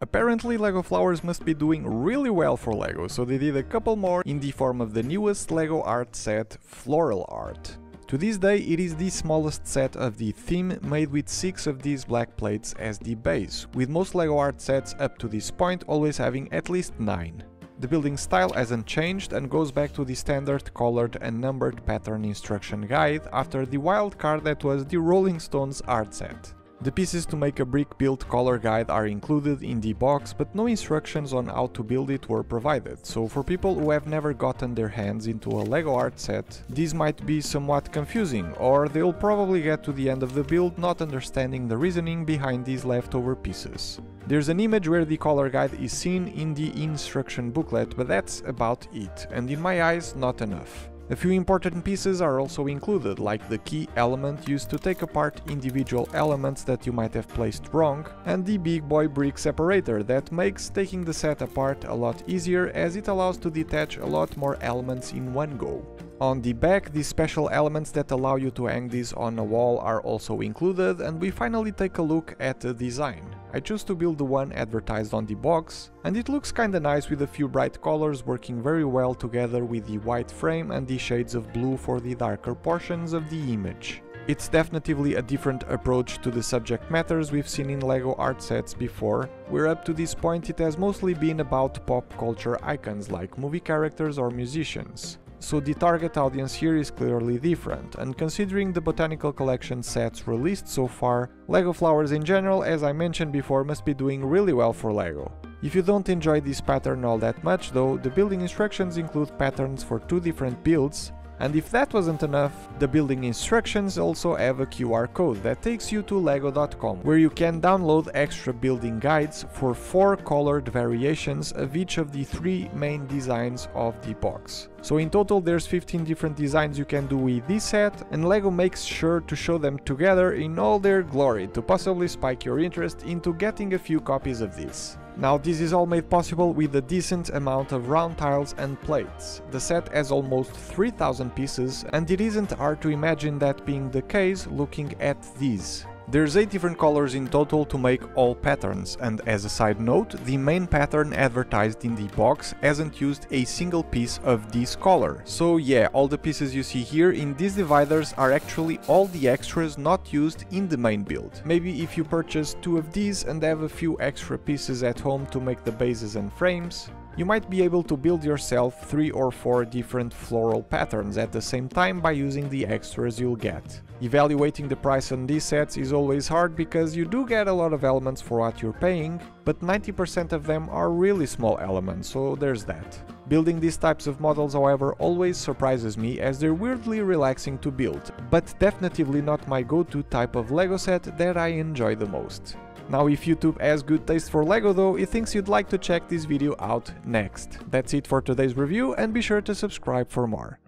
Apparently LEGO Flowers must be doing really well for LEGO, so they did a couple more in the form of the newest LEGO art set, Floral Art. To this day it is the smallest set of the theme, made with 6 of these black plates as the base, with most LEGO art sets up to this point always having at least 9. The building style hasn't changed and goes back to the standard colored and numbered pattern instruction guide after the wild card that was the Rolling Stones art set. The pieces to make a brick build color guide are included in the box, but no instructions on how to build it were provided, so for people who have never gotten their hands into a LEGO art set, this might be somewhat confusing, or they'll probably get to the end of the build not understanding the reasoning behind these leftover pieces. There's an image where the color guide is seen in the instruction booklet, but that's about it, and in my eyes, not enough. A few important pieces are also included, like the key element used to take apart individual elements that you might have placed wrong, and the big boy brick separator that makes taking the set apart a lot easier as it allows to detach a lot more elements in one go. On the back, the special elements that allow you to hang these on a wall are also included, and we finally take a look at the design. I chose to build the one advertised on the box, and it looks kinda nice with a few bright colors working very well together with the white frame and the shades of blue for the darker portions of the image. It's definitely a different approach to the subject matters we've seen in LEGO art sets before, where up to this point it has mostly been about pop culture icons like movie characters or musicians. So the target audience here is clearly different, and considering the Botanical Collection sets released so far, LEGO Flowers in general, as I mentioned before, must be doing really well for LEGO. If you don't enjoy this pattern all that much though, the building instructions include patterns for 2 different builds, and if that wasn't enough, the building instructions also have a QR code that takes you to lego.com, where you can download extra building guides for 4 colored variations of each of the 3 main designs of the box. So in total there's 15 different designs you can do with this set, and LEGO makes sure to show them together in all their glory to possibly spike your interest into getting a few copies of this. Now this is all made possible with a decent amount of round tiles and plates. The set has almost 3000 pieces, and it isn't hard to imagine that being the case looking at these. There's 8 different colors in total to make all patterns, and as a side note, the main pattern advertised in the box hasn't used a single piece of this color. So yeah, all the pieces you see here in these dividers are actually all the extras not used in the main build. Maybe if you purchase 2 of these and have a few extra pieces at home to make the bases and frames, you might be able to build yourself 3 or 4 different floral patterns at the same time by using the extras you'll get. Evaluating the price on these sets is always hard because you do get a lot of elements for what you're paying, but 90% of them are really small elements, so there's that. Building these types of models, however, always surprises me as they're weirdly relaxing to build, but definitely not my go-to type of LEGO set that I enjoy the most. Now if YouTube has good taste for LEGO though, it thinks you'd like to check this video out next. That's it for today's review, and be sure to subscribe for more.